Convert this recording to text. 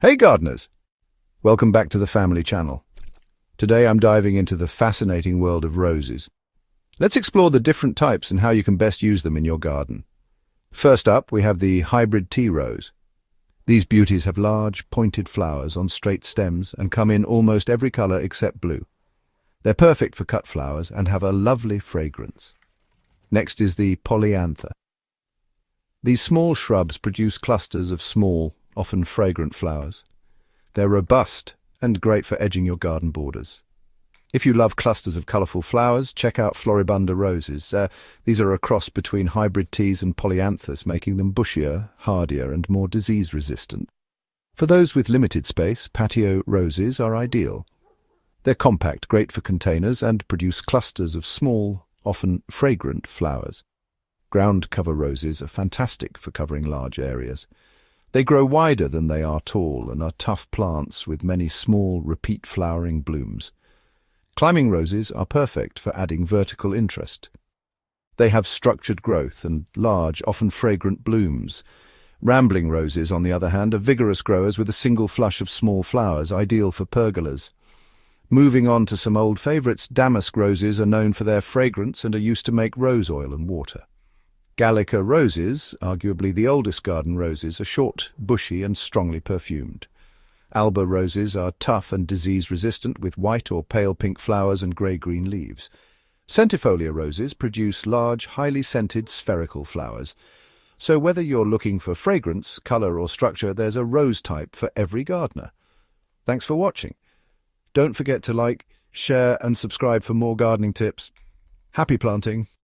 Hey gardeners! Welcome back to the family channel. Today I'm diving into the fascinating world of roses. Let's explore the different types and how you can best use them in your garden. First up, we have the hybrid tea rose. These beauties have large, pointed flowers on straight stems and come in almost every color except blue. They're perfect for cut flowers and have a lovely fragrance. Next is the polyantha. These small shrubs produce clusters of small, often fragrant flowers. They're robust and great for edging your garden borders. If you love clusters of colorful flowers, check out Floribunda roses. These are a cross between hybrid teas and polyanthus, making them bushier, hardier, and more disease-resistant. For those with limited space, patio roses are ideal. They're compact, great for containers, and produce clusters of small, often fragrant flowers. Ground cover roses are fantastic for covering large areas. They grow wider than they are tall and are tough plants with many small, repeat-flowering blooms. Climbing roses are perfect for adding vertical interest. They have structured growth and large, often fragrant blooms. Rambling roses, on the other hand, are vigorous growers with a single flush of small flowers, ideal for pergolas. Moving on to some old favorites, damask roses are known for their fragrance and are used to make rose oil and water. Gallica roses, arguably the oldest garden roses, are short, bushy, and strongly perfumed. Alba roses are tough and disease-resistant with white or pale pink flowers and grey-green leaves. Centifolia roses produce large, highly scented spherical flowers. So whether you're looking for fragrance, colour, or structure, there's a rose type for every gardener. Thanks for watching. Don't forget to like, share, and subscribe for more gardening tips. Happy planting!